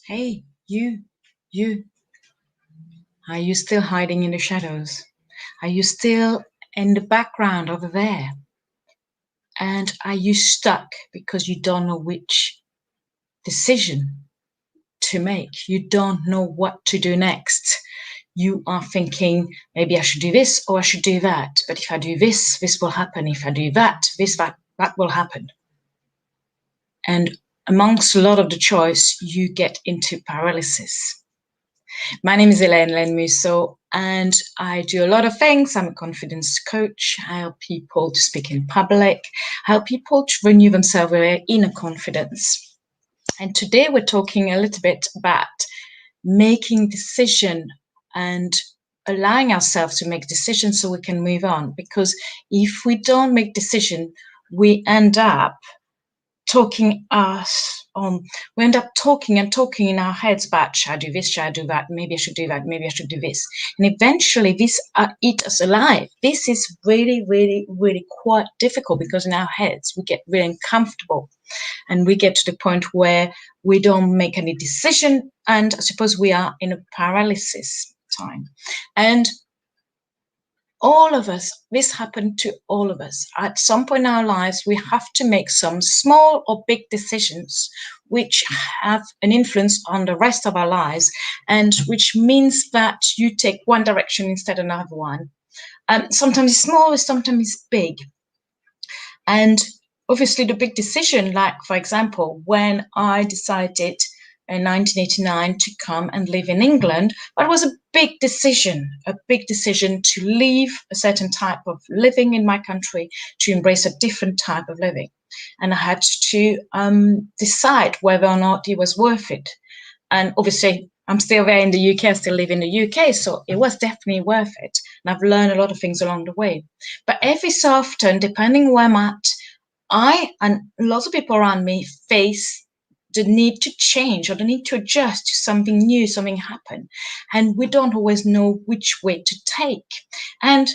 Hey, you, are you still hiding in the shadows? Are you still in the background over there? And are you stuck because you don't know which decision to make? You don't know what to do next. You are thinking, maybe I should do this or I should do that. But if I do this, this will happen. If I do that, that will happen. And amongst a lot of the choice, you get into paralysis. My name is Elaine Lenmuso, and I do a lot of things. I'm a confidence coach. I help people to speak in public. I help people to renew themselves with their inner confidence. And today we're talking a little bit about making decision and allowing ourselves to make decisions so we can move on. Because if we don't make decision, we end up talking us on we end up talking and talking in our heads about should I do this, should I do that, maybe I should do that, maybe I should do this, and eventually this eat us alive. This is really quite difficult because in our heads we get really uncomfortable and we get to the point where we don't make any decision, and I suppose we are in a paralysis time. And all of us, this happened to all of us. At some point in our lives, we have to make some small or big decisions which have an influence on the rest of our lives, and which means that you take one direction instead of another one. Sometimes it's small, sometimes it's big. And obviously the big decision, like for example, when I decided in 1989 to come and live in England, but it was a big decision to leave a certain type of living in my country to embrace a different type of living. And I had to decide whether or not it was worth it. And obviously, I'm still there in the UK, I still live in the UK, so it was definitely worth it. And I've learned a lot of things along the way. But every so often, depending where I'm at, I and lots of people around me face the need to change or the need to adjust to something new, something happen. And we don't always know which way to take. And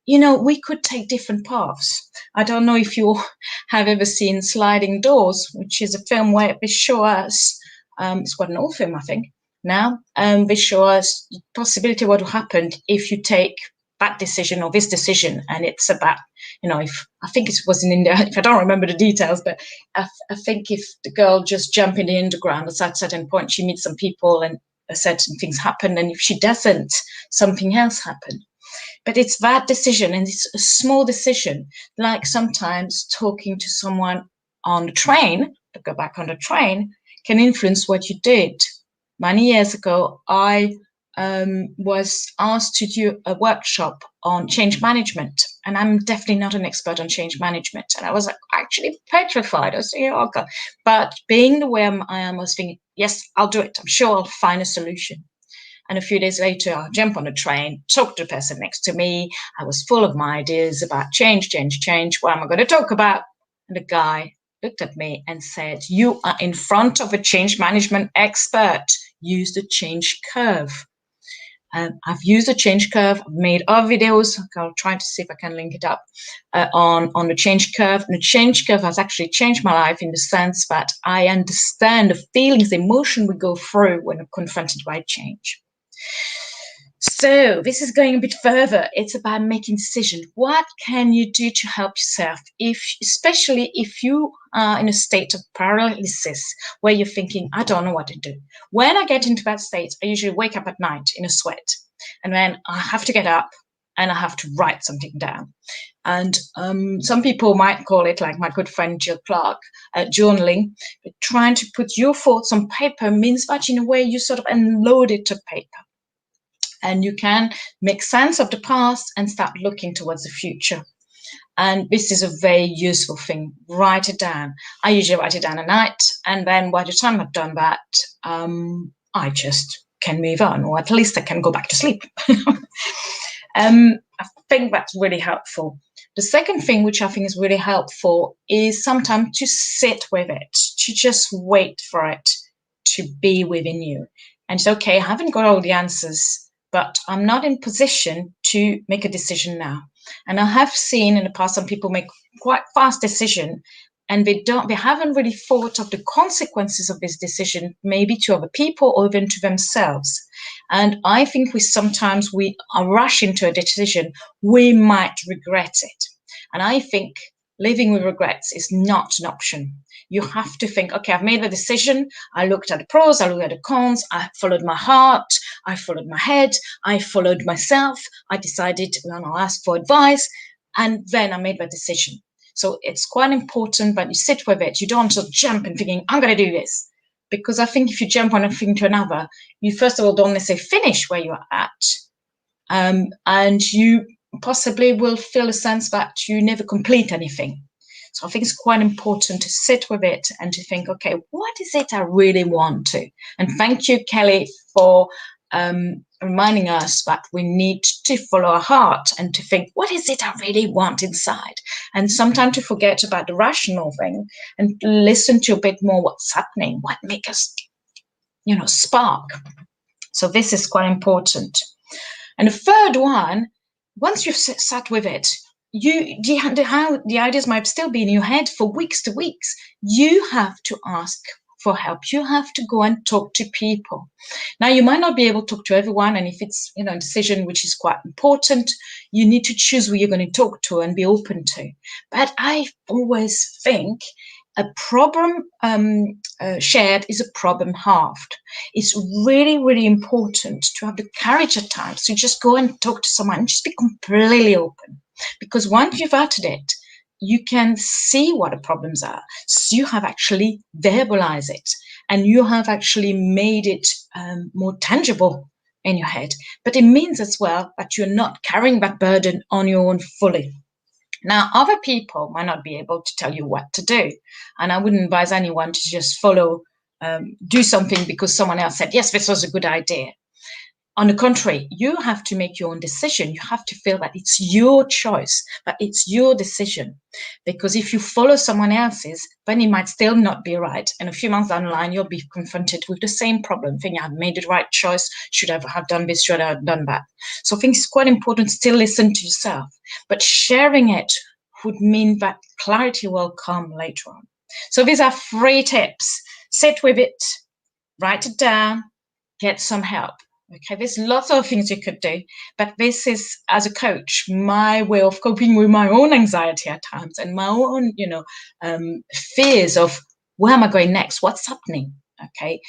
we could take different paths. I don't know if you have ever seen Sliding Doors, which is a film where they show us, it's quite an old film, I think, now, they show us the possibility of what will happen if you take that decision or this decision. And it's about, if I think it was in India, if I don't remember the details, but I think if the girl just jump in the underground at a certain point, she meets some people and certain things happen. And if she doesn't, something else happen. But it's that decision, and it's a small decision, like sometimes talking to someone on the train, to go back on the train, can influence what you did. Many years ago, I was asked to do a workshop on change management, and I'm definitely not an expert on change management. And I was actually petrified. I was saying, oh God. But being the way I am, I was thinking, yes, I'll do it. I'm sure I'll find a solution. And a few days later, I jump on a train, talk to the person next to me. I was full of my ideas about change. What am I going to talk about? And the guy looked at me and said, you are in front of a change management expert. Use the change curve. I've used the change curve. I've made other videos. I'll try to see if I can link it up on the change curve. And the change curve has actually changed my life in the sense that I understand the feelings, the emotion we go through when we're confronted by change. So this is going a bit further. It's about making decisions. What can you do to help yourself, especially if you are in a state of paralysis where you're thinking, I don't know what to do. When I get into that state, I usually wake up at night in a sweat, and then I have to get up and I have to write something down. And some people might call it, like my good friend Jill Clark, journaling. But trying to put your thoughts on paper means that in a way you sort of unload it to paper. And you can make sense of the past and start looking towards the future. And this is a very useful thing. Write it down. I usually write it down at night, and then by the time I've done that, I just can move on, or at least I can go back to sleep. I think that's really helpful. The second thing, which I think is really helpful, is sometimes to sit with it, to just wait for it to be within you. And it's okay, I haven't got all the answers, but I'm not in position to make a decision now. And I have seen in the past some people make quite fast decisions, and they haven't really thought of the consequences of this decision, maybe to other people or even to themselves. And I think sometimes we are rush into a decision, we might regret it. And I think living with regrets is not an option. You have to think, okay, I've made a decision. I looked at the pros, I looked at the cons, I followed my heart, I followed my head, I followed myself, I decided, and I'll ask for advice, and then I made that decision. So it's quite important that you sit with it. You don't just jump and thinking, I'm going to do this. Because I think if you jump on one thing to another, you first of all don't necessarily finish where you're at. And you possibly will feel a sense that you never complete anything. So I think it's quite important to sit with it and to think, okay, what is it I really want to? And thank you, Kelly, for reminding us that we need to follow our heart and to think, what is it I really want inside? And sometimes to forget about the rational thing and listen to a bit more what's happening, what makes us, spark. So this is quite important. And the third one, once you've sat with it, the ideas might still be in your head for weeks to weeks. You have to ask for help. You have to go and talk to people. Now, you might not be able to talk to everyone, and if it's a decision which is quite important, you need to choose who you're going to talk to and be open to. But I always think a problem shared is a problem halved. It's really, really important to have the courage at times to just go and talk to someone and just be completely open. Because once you've uttered it, you can see what the problems are. So you have actually verbalized it and you have actually made it more tangible in your head. But it means as well that you're not carrying that burden on your own fully. Now, other people might not be able to tell you what to do. And I wouldn't advise anyone to just do something because someone else said, yes, this was a good idea. On the contrary, you have to make your own decision. You have to feel that it's your choice, that it's your decision. Because if you follow someone else's, then it might still not be right. And a few months down the line, you'll be confronted with the same problem, thinking, I've made the right choice, should I have done this, should I have done that? So I think it's quite important to still listen to yourself. But sharing it would mean that clarity will come later on. So these are 3 tips. Sit with it, write it down, get some help. Okay, there's lots of things you could do, but this is, as a coach, my way of coping with my own anxiety at times and my own, fears of where am I going next? What's happening? Okay,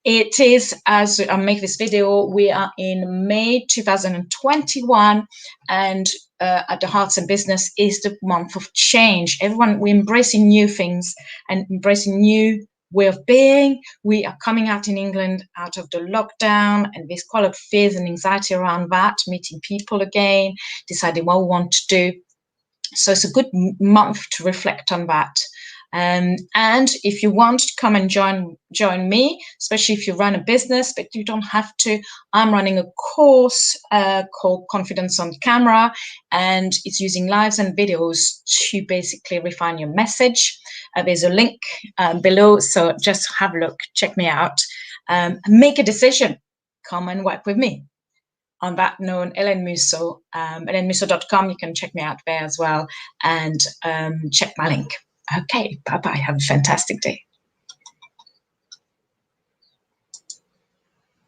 it is, as I make this video, we are in May 2021, and at the Hearts and Business is the month of change. Everyone, we're embracing new things and embracing new way of being. We are coming out in England out of the lockdown, and there's quite a lot of fears and anxiety around that, meeting people again, deciding what we want to do. So it's a good month to reflect on that. And if you want to come and join me, especially if you run a business, but you don't have to, I'm running a course called Confidence on Camera, and it's using lives and videos to basically refine your message. There's a link below, so just have a look, check me out, make a decision, come and work with me. On that note, Ellen Musso, ellenmusso.com, you can check me out there as well, and check my link. Okay, bye-bye. Have a fantastic day.